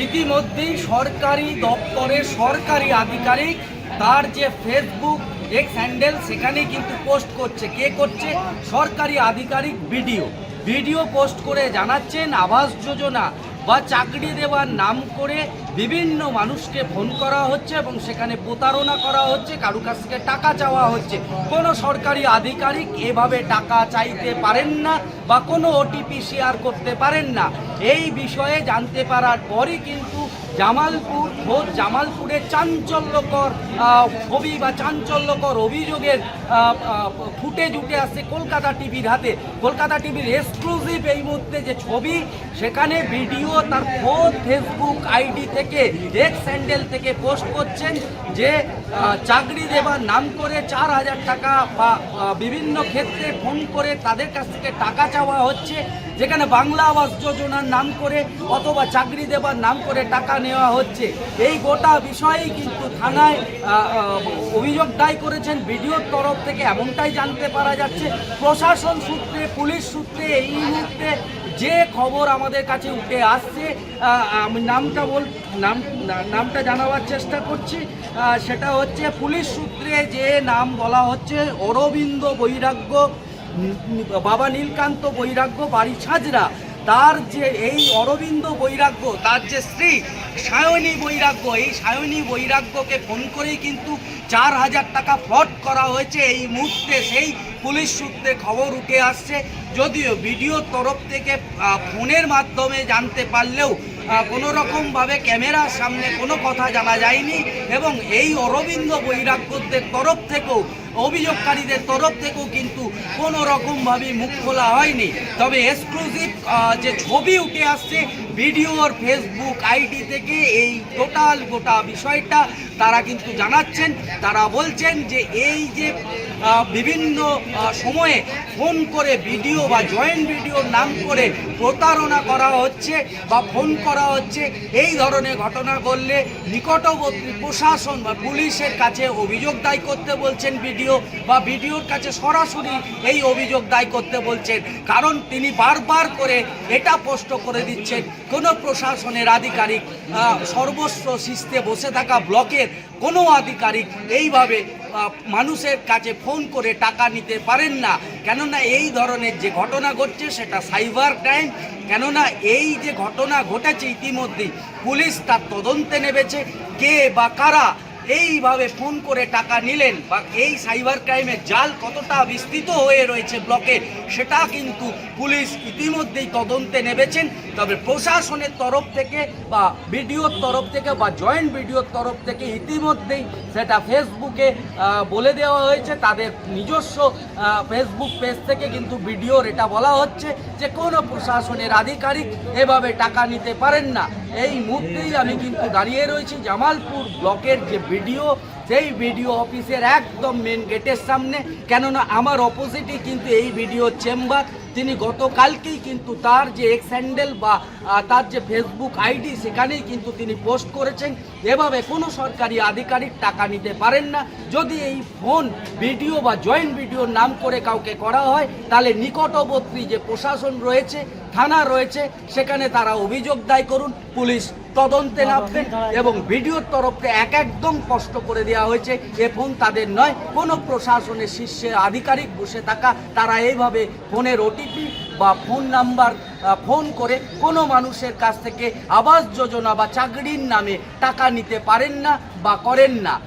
ইতিমধ্যেই সরকারি দপ্তরের সরকারি আধিকারিক তার যে ফেসবুক এক্স হ্যান্ডেল সেখানে কিন্তু পোস্ট করছে। কে করছে? সরকারি আধিকারিক ভিডিও পোস্ট করে জানাচ্ছেন আবাস যোজনা বা চাকরি দেওয়ার নাম করে বিভিন্ন মানুষকে ফোন করা হচ্ছে এবং সেখানে প্রতারণা করা হচ্ছে, কারো কাছ থেকে টাকা চাওয়া হচ্ছে। কোনো সরকারি আধিকারিক এভাবে টাকা চাইতে পারেন না বা কোনো ওটিপি শেয়ার করতে পারেন না। এই বিষয়ে জানতে পারার পরই কিন্তু জামালপুরের চাঞ্চল্যকর ছবি বা চাঞ্চল্যকর অভিযোগের ফুটেজ উঠে আসছে কলকাতা টিভির হাতে। কলকাতা টিভির এক্সক্লুসিভ এই মুহূর্তে যে ছবি, সেখানে ভিডিও তার ফেসবুক আইডি থেকে এক্স হ্যান্ডেল থেকে পোস্ট করছেন যে চাকরি দেবার নাম করে 4,000 টাকা বা বিভিন্ন ক্ষেত্রে ফোন করে তাদের কাছ থেকে টাকা চাওয়া হচ্ছে, যেখানে বাংলা আবাস যোজনার নাম করে অথবা চাকরি দেবার নাম করে টাকা নেওয়া হচ্ছে। এই গোটা বিষয়েই কিন্তু থানায় অভিযোগ দায় করেছেন ভিডিওর তরফ থেকে, এমনটাই জানতে পারা যাচ্ছে। প্রশাসন সূত্রে, পুলিশ সূত্রে এই মুহূর্তে যে খবর আমাদের কাছে উঠে আসছে, আমি নামটা জানাবার চেষ্টা করছি। সেটা হচ্ছে পুলিশ সূত্রে যে নাম বলা হচ্ছে অরবিন্দ বৈরাগ্য, বাবা নীলকান্ত বৈরাগ্য, বাড়ি ছাজরা। তার যে এই অরবিন্দ বৈরাগ্য, তার যে স্ত্রী সায়নী বৈরাগ্য, এই সায়নী বৈরাগ্যকে ফোন করেই কিন্তু 4,000 টাকা ফ্রড করা হয়েছে। এই মুহূর্তে সেই পুলিশ সূত্রে খবর উঠে আসছে। যদিও ভিডিওর তরফ থেকে ফোনের মাধ্যমে জানতে পারলেও কোনো রকমভাবে ক্যামেরার সামনে কোনো কথা জানা যায়নি এবং এই অরবিন্দ বৈরাগ্যদের তরফ থেকেও, অভিযোগকারীদের তরফ থেকেও কিন্তু কোনো রকমভাবে মুখ খোলা হয়নি। তবে এক্সক্লুসিভ যে ছবি উঠে আসছে ভিডিওর ফেসবুক আইডি থেকে, এই গোটা বিষয়টা তারা কিন্তু জানাচ্ছেন। তারা বলছেন যে এই যে বিভিন্ন সময়ে ফোন করে ভিডিও বা জয়েন্ট ভিডিওর নাম করে প্রতারণা করা হচ্ছে বা ফোন করা হচ্ছে, এই ধরনের ঘটনা ঘটলে নিকটবর্তী প্রশাসন বা পুলিশের কাছে অভিযোগ দায় করতে বলছেন ভিডিওর কাছে সরাসরি এই অভিযোগ দায় করতে বলছেন। কারণ তিনি বারবার করে এটা স্পষ্ট করে দিচ্ছেন কোনো প্রশাসনের আধিকারিক, সর্বস্ব শীর্ষে বসে থাকা ব্লকের কোনো আধিকারিক এইভাবে মানুষের কাছে ফোন করে টাকা নিতে পারেন না। কেননা এই ধরনের যে ঘটনা ঘটছে সেটা সাইবার ক্রাইম। কেননা এই যে ঘটনা ঘটেছে ইতিমধ্যেই পুলিশ তার তদন্তে নেমেছে। কে বা কারা এইভাবে ফোন করে টাকা নিলেন বা এই সাইবার ক্রাইমের জাল কতটা বিস্তৃত হয়ে রয়েছে ব্লকে, সেটা কিন্তু পুলিশ ইতিমধ্যেই তদন্তে নেমেছেন। তবে প্রশাসনের তরফ থেকে বা ভিডিওর তরফ থেকে বা জয়েন্ট ভিডিওর তরফ থেকে ইতিমধ্যেই সেটা ফেসবুকে বলে দেওয়া হয়েছে। তাদের নিজস্ব ফেসবুক পেজ থেকে কিন্তু ভিডিওর এটা বলা হচ্ছে যে কোনো প্রশাসনের আধিকারিক এভাবে টাকা নিতে পারেন না। এই মুহূর্তেই আমি কিন্তু দাঁড়িয়ে রয়েছি জামালপুর ব্লকের যে ভিডিও, সেই ভিডিও অফিসের একদম মেন গেটের সামনে। কেননা আমার অপোজিটে কিন্তু এই ভিডিও চেম্বার। তিনি গতকালকেই কিন্তু তার যে এক্স হ্যান্ডেল বা তার যে ফেসবুক আইডি, সেখানেই কিন্তু তিনি পোস্ট করেছেন এভাবে কোনো সরকারি আধিকারিক টাকা নিতে পারেন না। যদি এই ফোন ভিডিও বা জয়েন্ট ভিডিওর নাম করে কাউকে করা হয়, তাহলে নিকটবর্তী যে প্রশাসন রয়েছে, থানা রয়েছে, সেখানে তারা অভিযোগ দায় করুন, পুলিশ তদন্তে নামবেন। এবং ভিডিওর তরফে একদম স্পষ্ট করে দেওয়া হয়েছে এ ফোন তাদের নয়, কোনো প্রশাসনের শীর্ষে আধিকারিক বসে থাকা তারা এইভাবে ফোনের ওটিপি বা ফোন নাম্বার ফোন করে কোনো মানুষের কাছ থেকে আবাস যোজনা বা চাকরির নামে টাকা নিতে পারেন না বা করেন না।